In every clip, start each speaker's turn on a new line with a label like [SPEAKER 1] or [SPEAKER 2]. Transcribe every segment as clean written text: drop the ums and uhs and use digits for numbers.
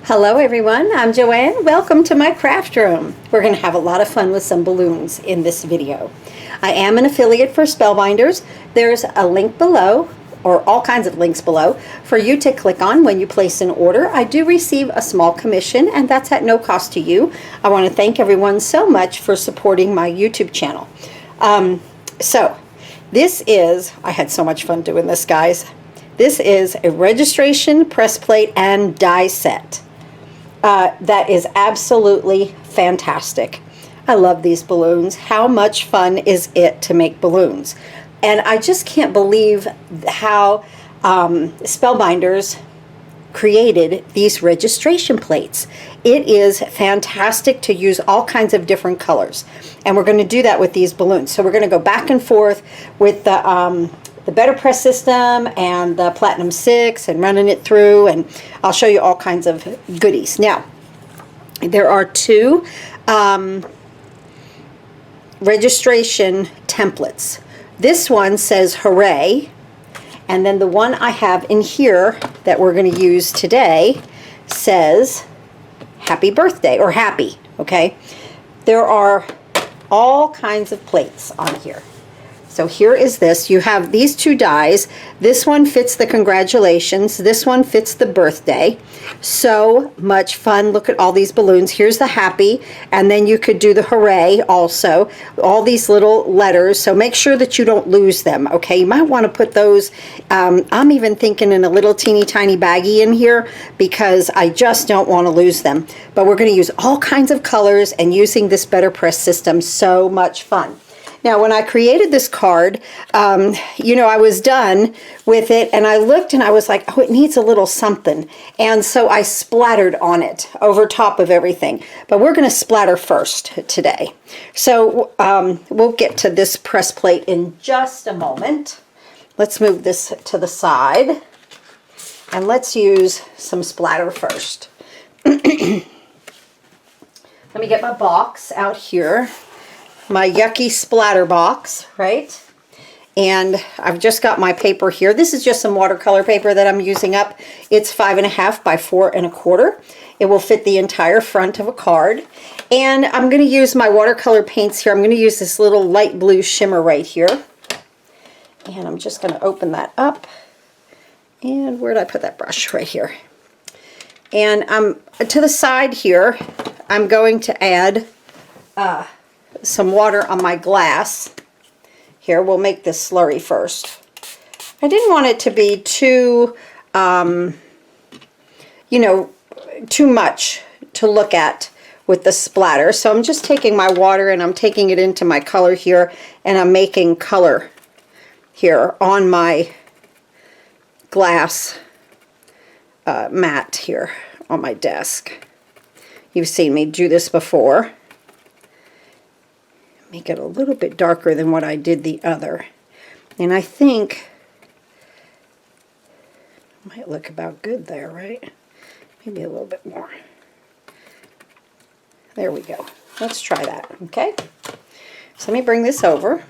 [SPEAKER 1] Hello everyone, I'm Joanne. Welcome to my craft room. We're going to have a lot of fun with some balloons in this video. I am an affiliate for Spellbinders. There's a link below, or all kinds of links below, for you to click on when you place an order. I do receive a small commission, and that's at no cost to you. I want to thank everyone so much for supporting my YouTube channel. I had so much fun doing this, guys. This is a registration, press plate, and die set. That is absolutely fantastic. I love these balloons. How much fun is it to make balloons? And I just can't believe how Spellbinders created these registration plates. It is fantastic to use all kinds of different colors. And we're going to do that with these balloons. So we're going to go back and forth with the BetterPress system and the Platinum 6 and running it through, and I'll show you all kinds of goodies. Now, there are two registration templates. This one says Hooray, and then the one I have in here that we're going to use today says Happy Birthday, or Happy, okay? There are all kinds of plates on here. So here is this. You have these two dies. This one fits the congratulations. This one fits the birthday. So much fun. Look at all these balloons. Here's the happy, and then you could do the hooray also. All these little letters. So make sure that you don't lose them, okay? You might want to put those, I'm even thinking in a little teeny tiny baggie in here because I just don't want to lose them. But we're going to use all kinds of colors and using this BetterPress system. So much fun. Now, when I created this card, you know, I was done with it, and I looked and I was like, oh, it needs a little something. And so I splattered on it over top of everything. But we're going to splatter first today. So we'll get to this press plate in just a moment. Let's move this to the side, and let's use some splatter first. Let me get my box out here. My yucky splatter box, right? And I've just got my paper here. This is just some watercolor paper that I'm using up. It's 5.5 by 4.25. It will fit the entire front of a card. And I'm going to use my watercolor paints here. I'm going to use this little light blue shimmer right here. And I'm just going to open that up. And where did I put that brush? Right here. And to the side here, I'm going to add some water on my glass. Here, we'll make this slurry first. I didn't want it to be too, you know, too much to look at with the splatter. So I'm just taking my water and I'm taking it into my color here, and I'm making color here on my glass mat here on my desk. You've seen me do this before. Make it a little bit darker than what I did the other. And I think it might look about good there, right? Maybe a little bit more. There we go. Let's try that, okay? So let me bring this over.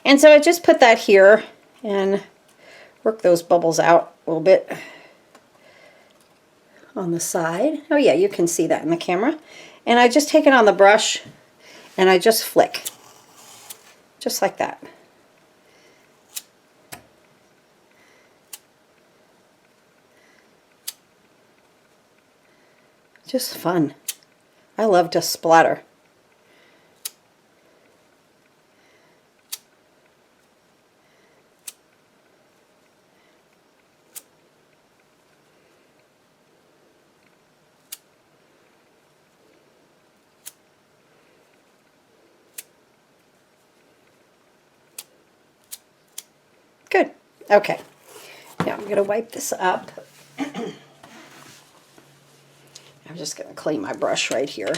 [SPEAKER 1] And so I just put that here and work those bubbles out a little bit on the side. Oh yeah, you can see that in the camera. And I just take it on the brush and I just flick, just like that. Just fun. I love to splatter. Good. Okay. Now I'm going to wipe this up. I'm just going to clean my brush right here.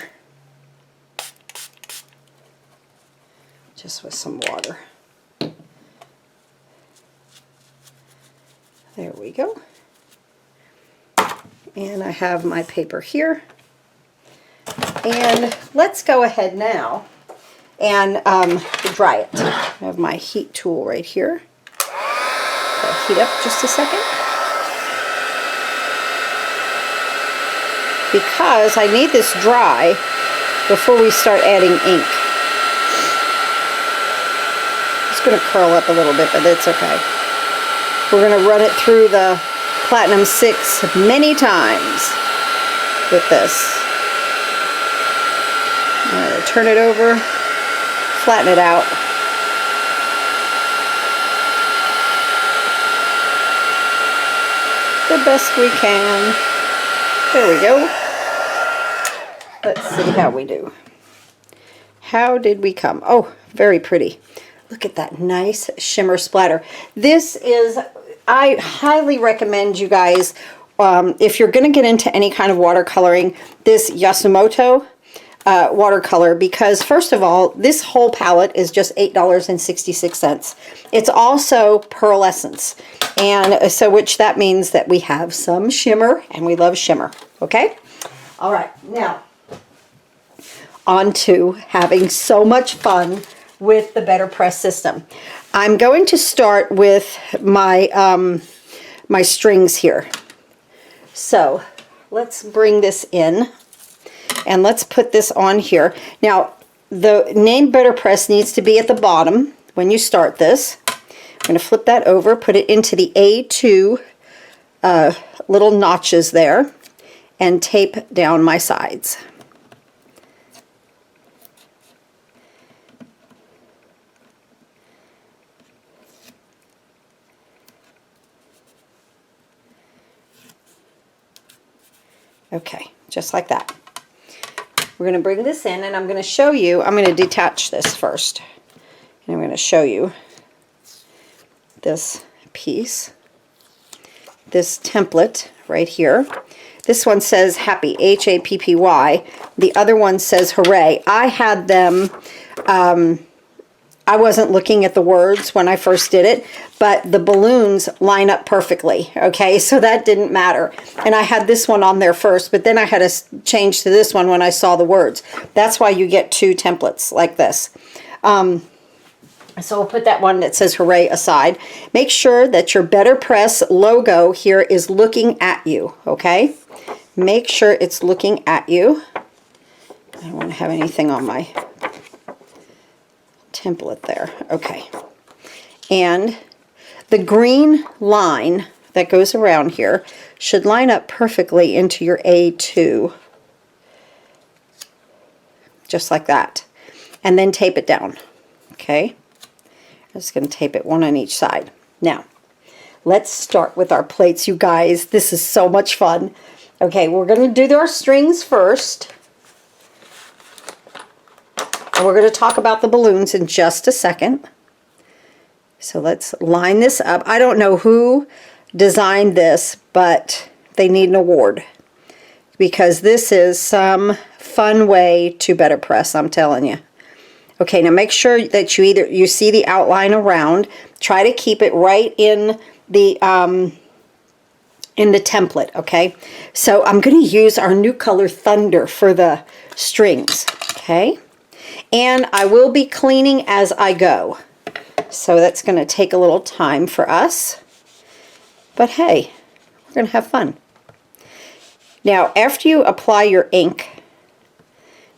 [SPEAKER 1] Just with some water. There we go. And I have my paper here. And let's go ahead now and dry it. I have my heat tool right here. Heat up just a second. because I need this dry before we start adding ink. It's going to curl up a little bit, but it's okay. We're going to run it through the Platinum 6 many times with this. Turn it over, flatten it out. The best we can. There we go. Let's see how we do. How did we come? Oh, very pretty. Look at that nice shimmer splatter. This is, I highly recommend you guys, if you're going to get into any kind of watercoloring, this YASUTOMO watercolor, because first of all, this whole palette is just $8.66. It's also pearlescence, and so which that means that we have some shimmer, and we love shimmer. Okay, all right, now on to having so much fun with the BetterPress system. I'm going to start with my my strings here. So let's bring this in. And let's put this on here. Now, the name BetterPress needs to be at the bottom when you start this. I'm going to flip that over, put it into the A2 little notches there, and tape down my sides. Okay, just like that. We're going to bring this in, and I'm going to show you, I'm going to detach this first. And I'm going to show you this piece, this template right here. This one says Happy, H-A-P-P-Y. The other one says Hooray. I had them, I wasn't looking at the words when I first did it, but the balloons line up perfectly, okay? So that didn't matter. And I had this one on there first, but then I had to change to this one when I saw the words. That's why you get two templates like this. So we'll put that one that says Hooray aside. Make sure that your BetterPress logo here is looking at you, okay? Make sure it's looking at you. I don't want to have anything on my template there. Okay. And the green line that goes around here should line up perfectly into your A2. Just like that. And then tape it down. Okay. I'm just going to tape it one on each side. Now, let's start with our plates, you guys. This is so much fun. Okay, we're going to do our strings first. And we're going to talk about the balloons in just a second. So let's line this up. I don't know who designed this, but they need an award. Because this is some fun way to BetterPress, I'm telling you. Okay, now make sure that you see the outline around. Try to keep it right in the template, okay? So I'm going to use our new color Thunder for the strings, okay? And I will be cleaning as I go. So that's going to take a little time for us. But hey, we're going to have fun. Now, after you apply your ink,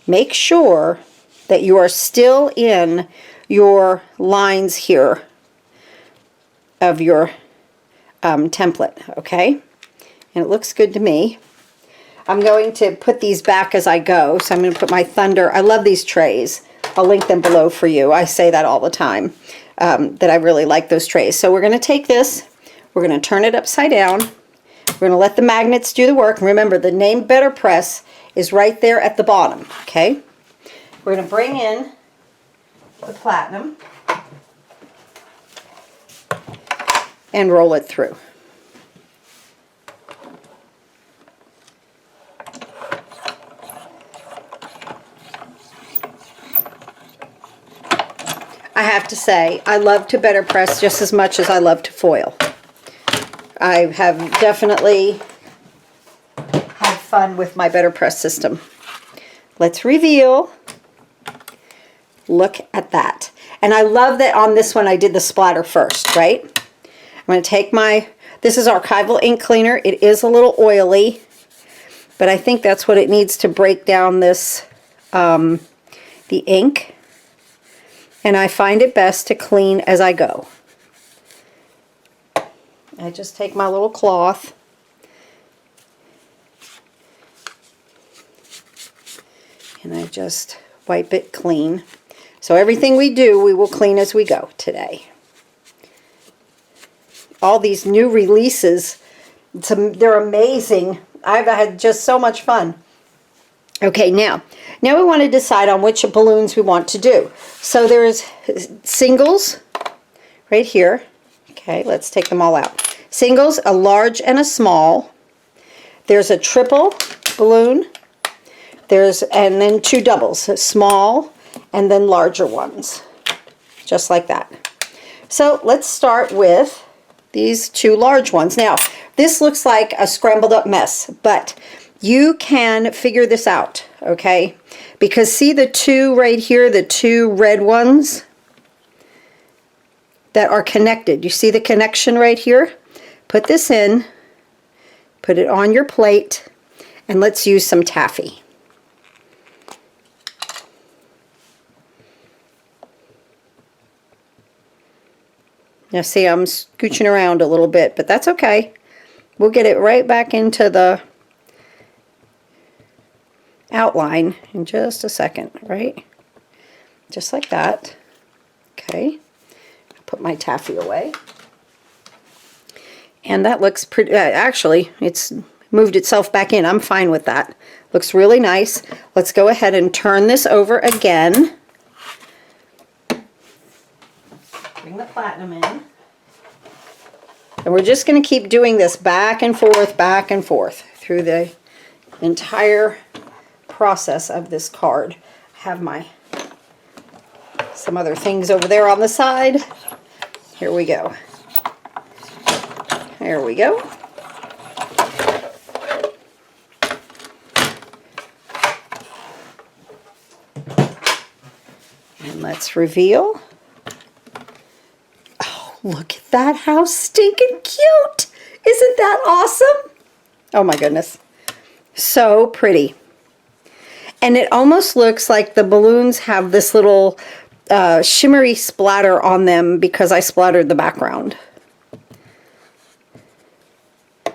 [SPEAKER 1] make sure that you are still in your lines here of your template, okay? And it looks good to me. I'm going to put these back as I go, so I'm going to put my Thunder. I love these trays. I'll link them below for you. I say that all the time, that I really like those trays. So we're going to take this, we're going to turn it upside down, we're going to let the magnets do the work. Remember, the name BetterPress is right there at the bottom, okay? We're going to bring in the platinum and roll it through. I have to say, I love to BetterPress just as much as I love to foil. I have definitely had fun with my BetterPress system. Let's reveal. Look at that. And I love that on this one I did the splatter first, right? I'm going to take my, this is Archival ink cleaner. It is a little oily. but I think that's what it needs to break down this, the ink. And I find it best to clean as I go. I just take my little cloth and I just wipe it clean. So everything we do, we will clean as we go today. All these new releases, they're amazing. I've had just so much fun. Okay, now we want to decide on which balloons we want to do. So there's singles right here. Okay, let's take them all out. Singles, a large and a small. There's a triple balloon. And then 2 doubles, a small and then larger ones, just like that. So let's start with these 2 large ones. Now, this looks like a scrambled up mess, but you can figure this out, okay? Because see the 2 right here, the 2 red ones that are connected. You see the connection right here? Put this in, put it on your plate, and let's use some taffy. Now see, I'm scooching around a little bit, but that's okay. We'll get it right back into the outline in just a second, right? Just like that. Okay. I'll put my taffy away. And that looks pretty, actually, it's moved itself back in. I'm fine with that. Looks really nice. Let's go ahead and turn this over again. Bring the platinum in. And we're just going to keep doing this back and forth through the entire process of this card. I have some other things over there on the side. Here we go. There we go. And let's reveal. Look at that, how stinking cute! Isn't that awesome? Oh my goodness. So pretty. And it almost looks like the balloons have this little shimmery splatter on them because I splattered the background. I'm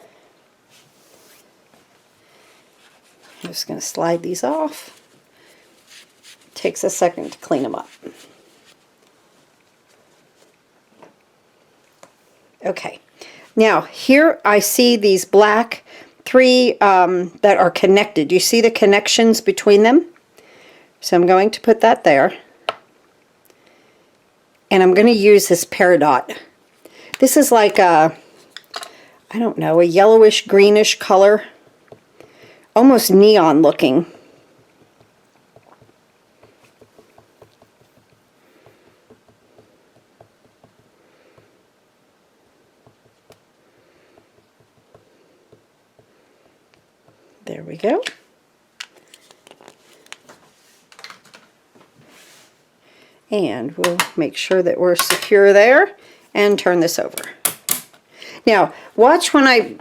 [SPEAKER 1] just going to slide these off. Takes a second to clean them up. Okay, now here I see these black 3 that are connected. You see the connections between them? So I'm going to put that there. And I'm going to use this peridot. This is like a, I don't know, a yellowish greenish color. Almost neon looking. There we go. And we'll make sure that we're secure there and turn this over. Now, watch when I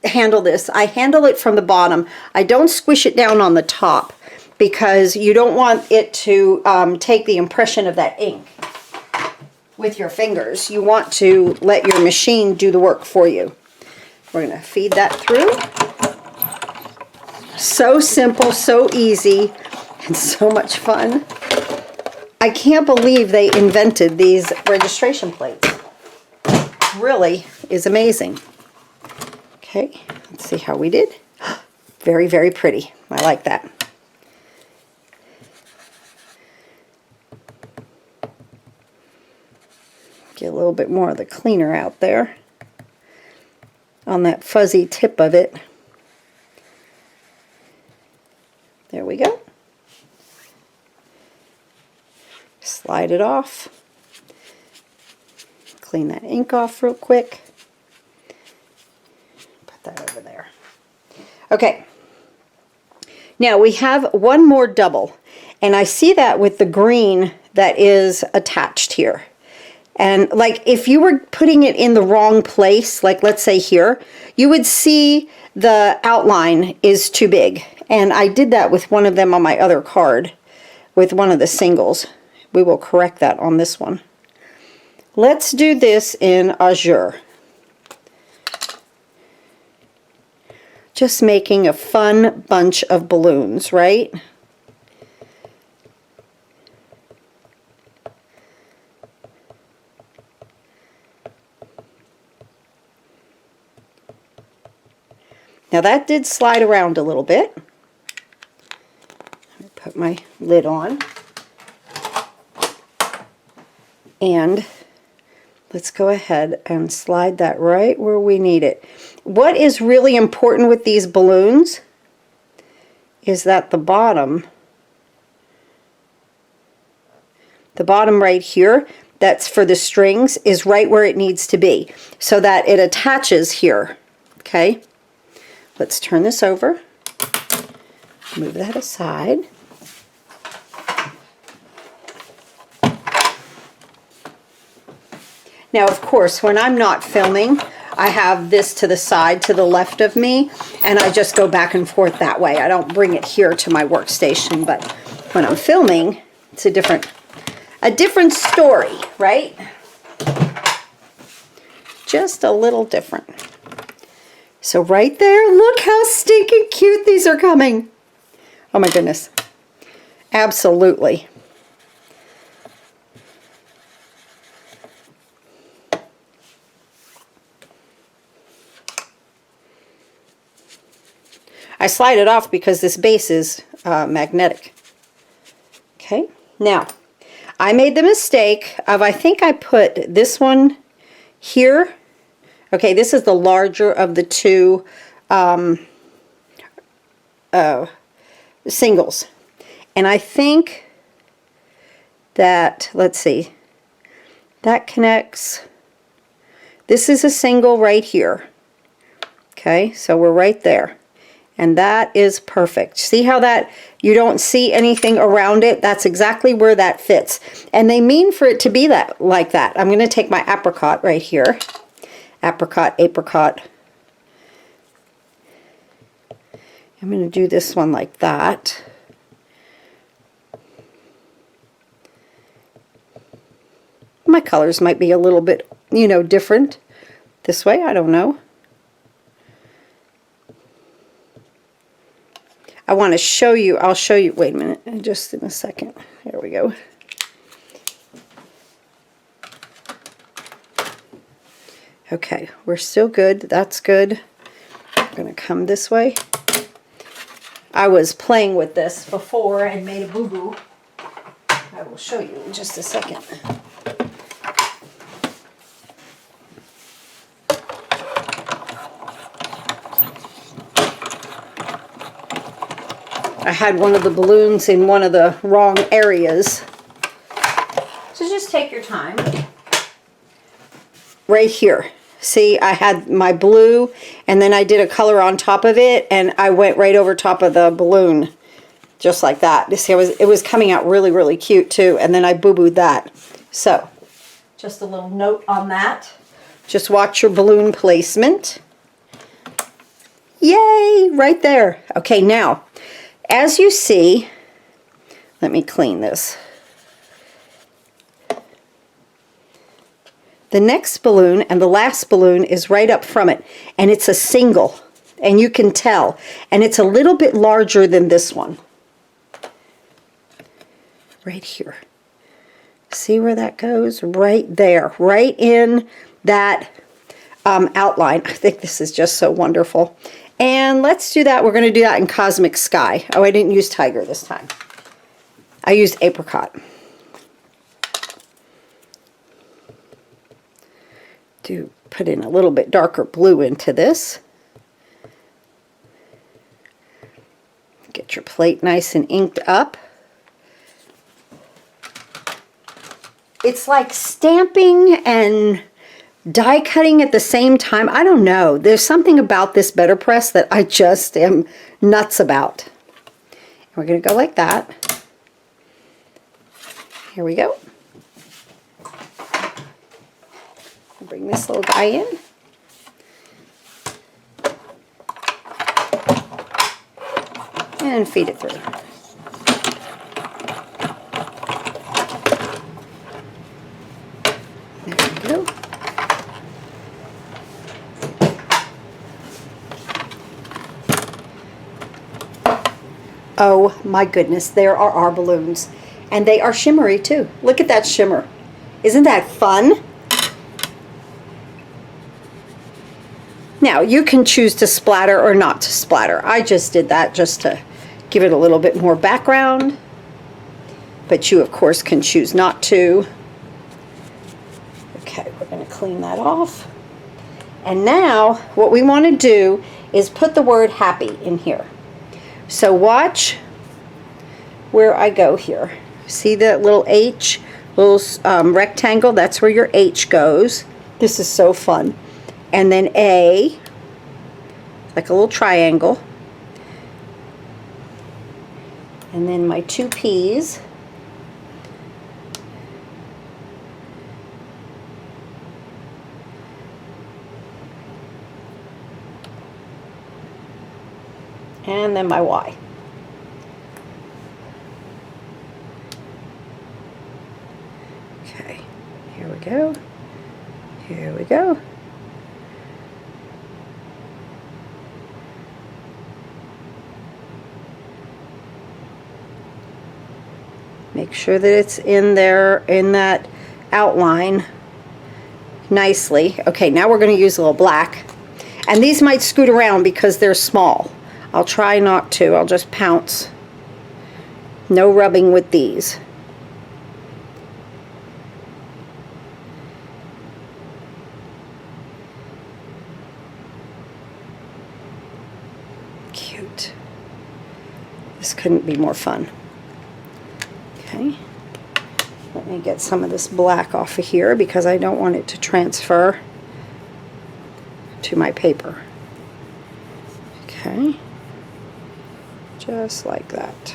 [SPEAKER 1] handle this. I handle it from the bottom. I don't squish it down on the top because you don't want it to take the impression of that ink with your fingers. You want to let your machine do the work for you. We're going to feed that through. So simple, so easy, and so much fun. I can't believe they invented these registration plates. Really is amazing. Okay, let's see how we did. Very, very pretty. I like that. Get a little bit more of the cleaner out there on that fuzzy tip of it. There we go. Slide it off. Clean that ink off real quick. Put that over there. Okay. Now we have one more double. And I see that with the green that is attached here. And like if you were putting it in the wrong place, like let's say here, you would see the outline is too big. And I did that with one of them on my other card, with one of the singles. We will correct that on this one. Let's do this in Azure. Just making a fun bunch of balloons, right? Now that did slide around a little bit. Put my lid on. And let's go ahead and slide that right where we need it. What is really important with these balloons is that the bottom right here, that's for the strings, is right where it needs to be so that it attaches here. Okay, let's turn this over, move that aside. Now, of course, when I'm not filming, I have this to the side, to the left of me, and I just go back and forth that way. I don't bring it here to my workstation, but when I'm filming, it's a different story, right? Just a little different. So right there, look how stinking cute these are coming. Oh my goodness. Absolutely. I slide it off because this base is magnetic. Okay, now I made the mistake of, I think I put this one here. Okay, this is the larger of the two singles. And I think that, let's see, that connects. This is a single right here. Okay, so we're right there. And that is perfect. See how that, you don't see anything around it? That's exactly where that fits. And they mean for it to be that like that. I'm going to take my apricot right here. Apricot. I'm going to do this one like that. My colors might be a little bit, you know, different this way. I don't know. I want to show you, I'll show you, wait a minute, just in a second. There we go. Okay, we're still good. That's good. I'm going to come this way. I was playing with this before and made a boo-boo. I will show you in just a second. I had one of the balloons in one of the wrong areas. So just take your time. Right here. See, I had my blue and then I did a color on top of it and I went right over top of the balloon. Just like that. You see, it was coming out really, really cute too. And then I boo-booed that. So, just a little note on that. Just watch your balloon placement. Yay! Right there. Okay, now, as you see, let me clean this. The next balloon and the last balloon is right up from it, and it's a single, and you can tell, and it's a little bit larger than this one. Right here. See where that goes? Right there, right in that outline. I think this is just so wonderful. And let's do that. We're going to do that in Cosmic Sky. Oh, I didn't use Tiger this time. I used Apricot. To put in a little bit darker blue into this. Get your plate nice and inked up. It's like stamping and die cutting at the same time. I don't know. There's something about this BetterPress that I just am nuts about. We're going to go like that. Here we go. Bring this little guy in. And feed it through. There we go. Oh my goodness, there are our balloons. And they are shimmery too. Look at that shimmer. Isn't that fun? Now, you can choose to splatter or not to splatter. I just did that just to give it a little bit more background. But you, of course, can choose not to. Okay, we're going to clean that off. And now, what we want to do is put the word happy in here. So watch where I go here. See that little H, little rectangle? That's where your H goes. This is so fun. And then A, like a little triangle. And then my two P's. And then my Y. Okay, here we go. Here we go. Make sure that it's in there, in that outline nicely. Okay, now we're going to use a little black. And these might scoot around because they're small. I'll try not to. I'll just pounce. No rubbing with these. Cute. This couldn't be more fun. Okay. Let me get some of this black off of here because I don't want it to transfer to my paper. Okay. Just like that.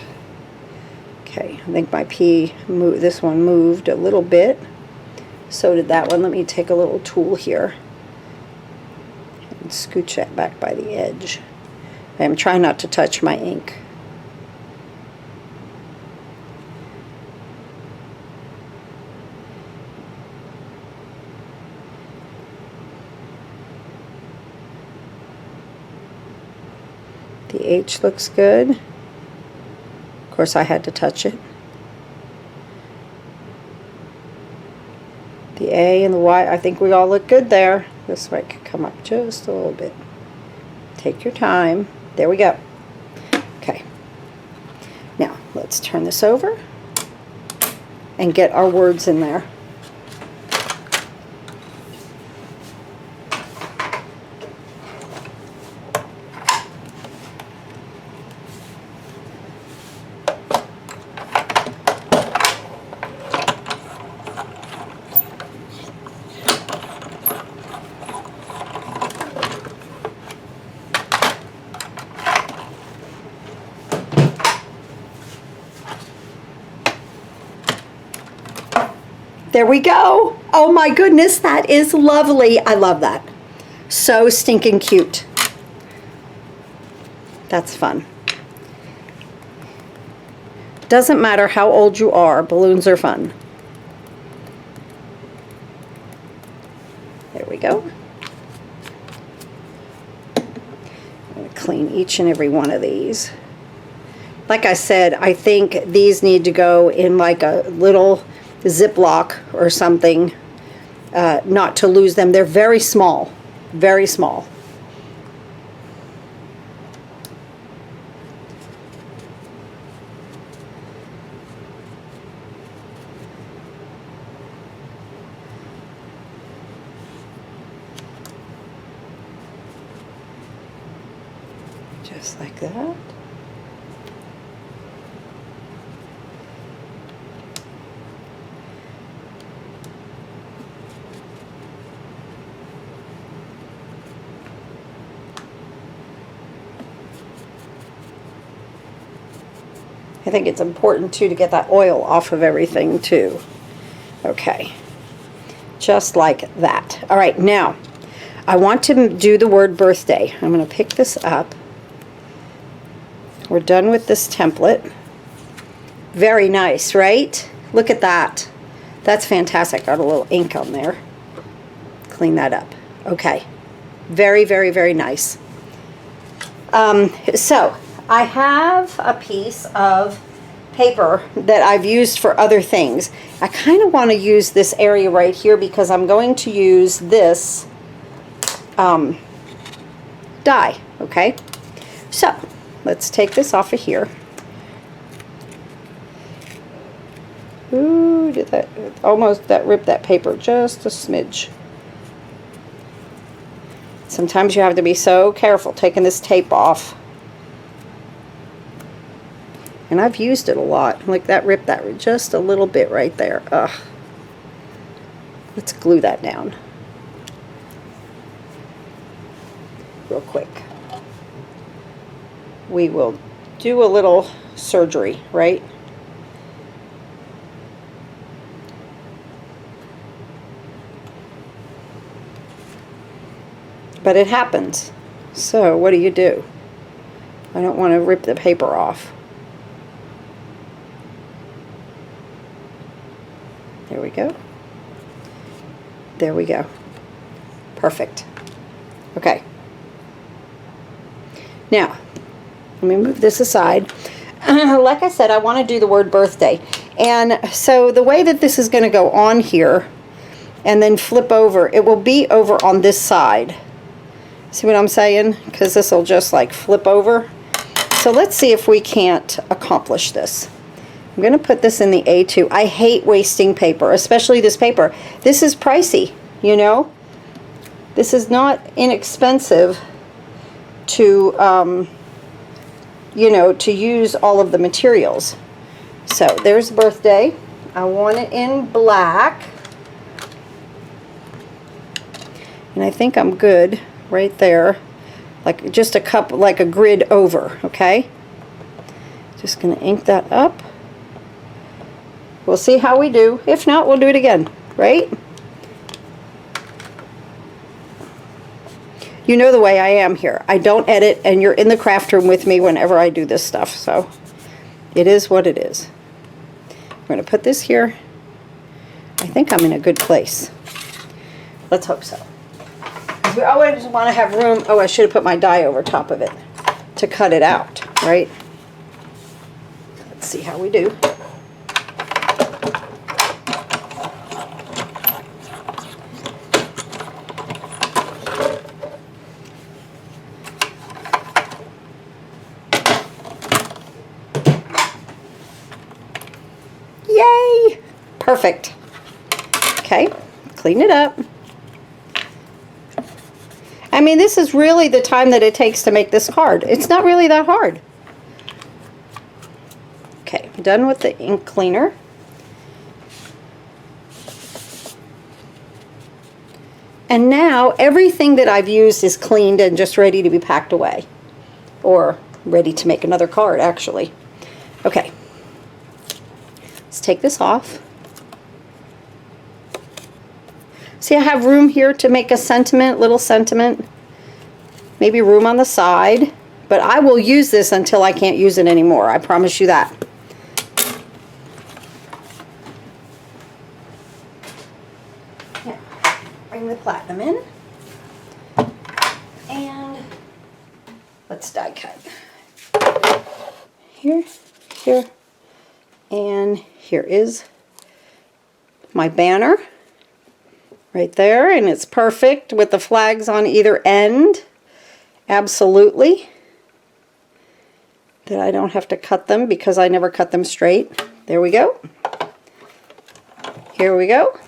[SPEAKER 1] Okay, I think my P, this one moved a little bit. So did that one. Let me take a little tool here and scooch that back by the edge. I'm trying not to touch my ink. The H looks good. Of course, I had to touch it. The A and the Y, I think we all look good there. This way could come up just a little bit. Take your time. There we go. Okay. Now, let's turn this over and get our words in there. There we go. Oh my goodness, that is lovely. I love that. So stinking cute. That's fun. Doesn't matter how old you are, balloons are fun. There we go. I'm going to clean each and every one of these. Like I said, I think these need to go in like a little Ziploc or something, not to lose them. They're very small, very small. Just like that. I think it's important too to get that oil off of everything too. Okay. Just like that. All right, now I want to do the word birthday. I'm going to pick this up. We're done with this template. Very nice, right? Look at that. That's fantastic. Got a little ink on there. Clean that up. Okay. Very, very, very nice. So I have a piece of paper that I've used for other things. I kind of want to use this area right here because I'm going to use this die. Okay. So let's take this off of here. Ooh, did that almost that ripped that paper just a smidge. Sometimes you have to be so careful taking this tape off. And I've used it a lot. Like that ripped that just a little bit right there. Ugh. Let's glue that down real quick. We will do a little surgery, right? But it happens. So what do? I don't want to rip the paper off. There we go. There we go. Perfect. Okay. Now, let me move this aside. Like I said, I want to do the word birthday. And so the way that this is going to go on here and then flip over, it will be over on this side. See what I'm saying? Because this will just like flip over. So let's see if we can't accomplish this. I'm going to put this in the A2. I hate wasting paper, especially this paper. This is pricey, you know. This is not inexpensive to, you know, to use all of the materials. So there's birthday. I want it in black. And I think I'm good right there. Like just a cup, like a grid over, okay? Just going to ink that up. We'll see how we do. If not, we'll do it again, right? You know the way I am here. I don't edit, and you're in the craft room with me whenever I do this stuff, so it is what it is. I'm going to put this here. I think I'm in a good place. Let's hope so. We always want to have room. Oh, I should have put my die over top of it to cut it out, right? Let's see how we do. Yay! Perfect. Okay, clean it up. I mean, this is really the time that it takes to make this card. It's not really that hard. Okay, I'm done with the ink cleaner. And now everything that I've used is cleaned and just ready to be packed away. Or ready to make another card, actually. Okay. Let's take this off. See, I have room here to make a sentiment, little sentiment. Maybe room on the side. But I will use this until I can't use it anymore. I promise you that. Now, bring the platinum in. And let's die cut. Here, here, and here is my banner. Right there, and it's perfect with the flags on either end. Absolutely. That I don't have to cut them because I never cut them straight. There we go. Here we go.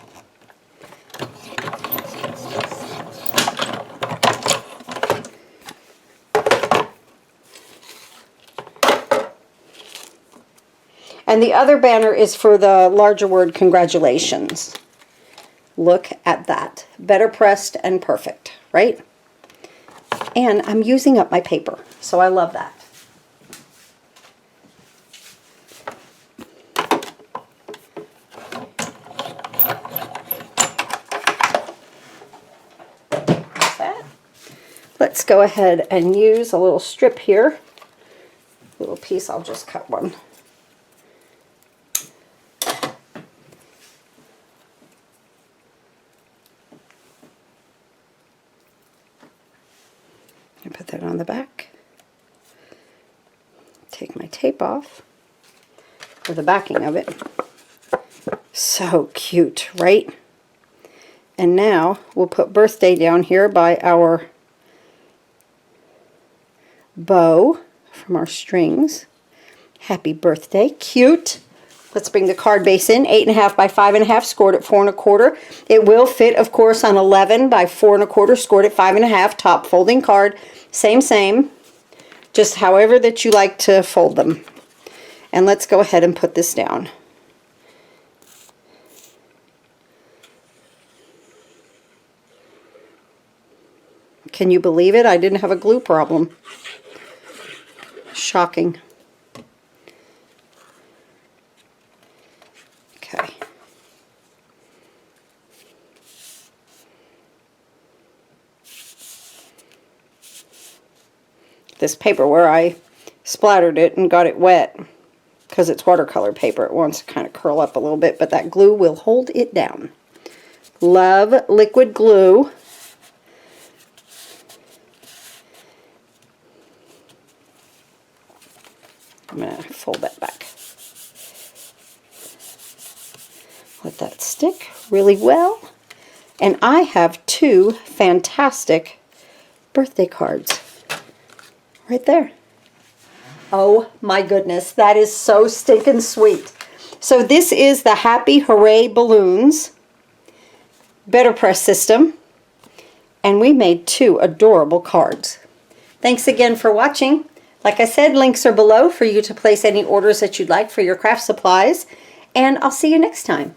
[SPEAKER 1] And the other banner is for the larger word, congratulations. Look at that. Better pressed and perfect, right? And I'm using up my paper, so I love that. let's go ahead and use a little strip here. A little piece, I'll just cut one. And put that on the back. Take my tape off, or the backing of it. So cute, right? And now we'll put birthday down here by our bow from our strings. Happy birthday, cute. Let's bring the card base in, 8.5 by 5.5, scored at 4 1/4. It will fit, of course, on 11 by 4 1/4, scored at 5.5, top folding card. Same, just however that you like to fold them. And let's go ahead and put this down. Can you believe it? I didn't have a glue problem. Shocking. Okay. This paper where I splattered it and got it wet, because it's watercolor paper, it wants to kind of curl up a little bit, but that glue will hold it down. Love liquid glue. I'm going to fold that back. Let that stick really well. And I have 2 fantastic birthday cards right there. Oh my goodness, that is so stinking sweet. So this is the Happy Hooray Balloons BetterPress system. And we made 2 adorable cards. Thanks again for watching. Like I said, links are below for you to place any orders that you'd like for your craft supplies. And I'll see you next time.